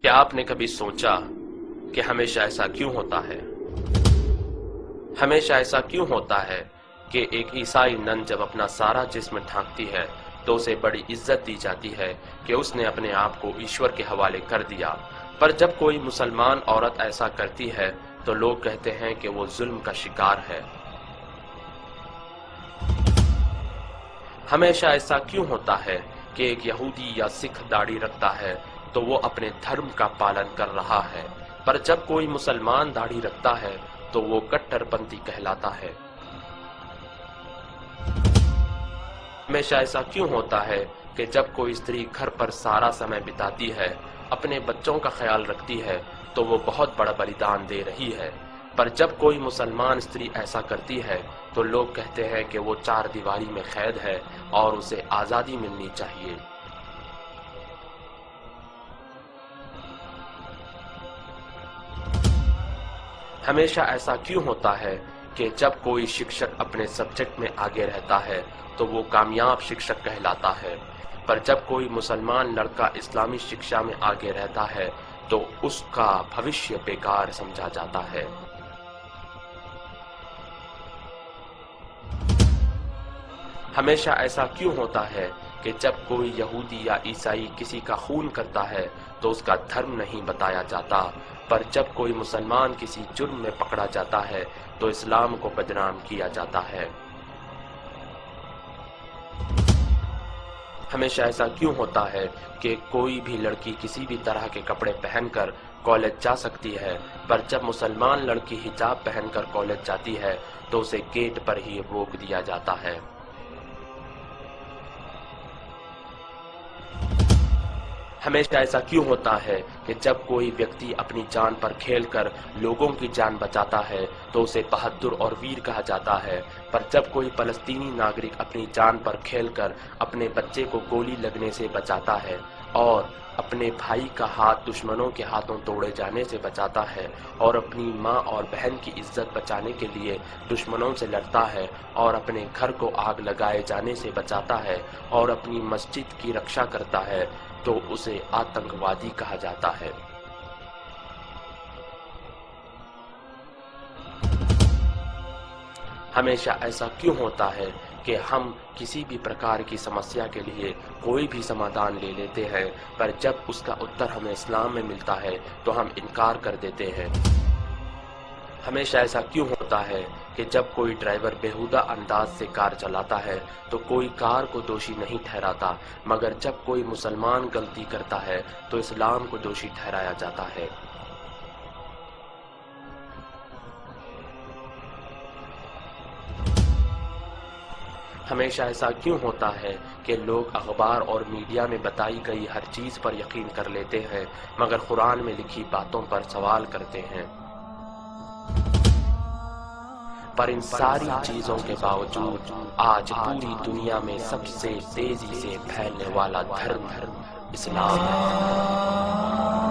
क्या आपने कभी सोचा कि हमेशा ऐसा क्यों होता है? हमेशा ऐसा क्यों होता है कि एक ईसाई नन जब अपना सारा जिस्म ढांकती है तो उसे बड़ी इज्जत दी जाती है कि उसने अपने आप को ईश्वर के हवाले कर दिया, पर जब कोई मुसलमान औरत ऐसा करती है तो लोग कहते हैं कि वो जुल्म का शिकार है। हमेशा ऐसा क्यों होता है कि एक यहूदी या सिख दाढ़ी रखता है तो वो अपने धर्म का पालन कर रहा है, पर जब कोई मुसलमान दाढ़ी रखता है तो वो कट्टरपंथी कहलाता है। हमेशा ऐसा क्यों होता है कि जब कोई स्त्री घर पर सारा समय बिताती है, अपने बच्चों का ख्याल रखती है, तो वो बहुत बड़ा बलिदान दे रही है, पर जब कोई मुसलमान स्त्री ऐसा करती है तो लोग कहते हैं कि वो चार दीवारी में कैद है और उसे आजादी मिलनी चाहिए। हमेशा ऐसा क्यों होता है कि जब कोई शिक्षक अपने सब्जेक्ट में आगे रहता है तो वो कामयाब शिक्षक कहलाता है, पर जब कोई मुसलमान लड़का इस्लामी शिक्षा में आगे रहता है तो उसका भविष्य बेकार समझा जाता है। हमेशा ऐसा क्यों होता है कि जब कोई यहूदी या ईसाई किसी का खून करता है तो उसका धर्म नहीं बताया जाता, पर जब कोई मुसलमान किसी जुर्म में पकड़ा जाता है तो इस्लाम को बदनाम किया जाता है। हमेशा ऐसा क्यों होता है कि कोई भी लड़की किसी भी तरह के कपड़े पहनकर कॉलेज जा सकती है, पर जब मुसलमान लड़की हिजाब पहनकर कॉलेज जाती है तो उसे गेट पर ही रोक दिया जाता है। हमेशा ऐसा क्यों होता है कि जब कोई व्यक्ति अपनी जान पर खेलकर लोगों की जान बचाता है तो उसे बहादुर और वीर कहा जाता है, पर जब कोई फलस्तीनी नागरिक अपनी जान पर खेलकर अपने बच्चे को गोली लगने से बचाता है और अपने भाई का हाथ दुश्मनों के हाथों तोड़े जाने से बचाता है और अपनी माँ और बहन की इज्जत बचाने के लिए दुश्मनों से लड़ता है और अपने घर को आग लगाए जाने से बचाता है और अपनी मस्जिद की रक्षा करता है, तो उसे आतंकवादी कहा जाता है। हमेशा ऐसा क्यों होता है कि हम किसी भी प्रकार की समस्या के लिए कोई भी समाधान ले लेते हैं, पर जब उसका उत्तर हमें इस्लाम में मिलता है तो हम इनकार कर देते हैं। हमेशा ऐसा क्यों होता है कि जब कोई ड्राइवर बेहुदा अंदाज से कार चलाता है तो कोई कार को दोषी नहीं ठहराता, मगर जब कोई मुसलमान गलती करता है तो इस्लाम को दोषी ठहराया जाता है। हमेशा ऐसा क्यों होता है कि लोग अखबार और मीडिया में बताई गई हर चीज पर यकीन कर लेते हैं, मगर कुरान में लिखी बातों पर सवाल करते हैं। पर इन सारी चीजों के बावजूद आज पूरी दुनिया में सबसे तेजी से फैलने वाला धर्म इस्लाम है।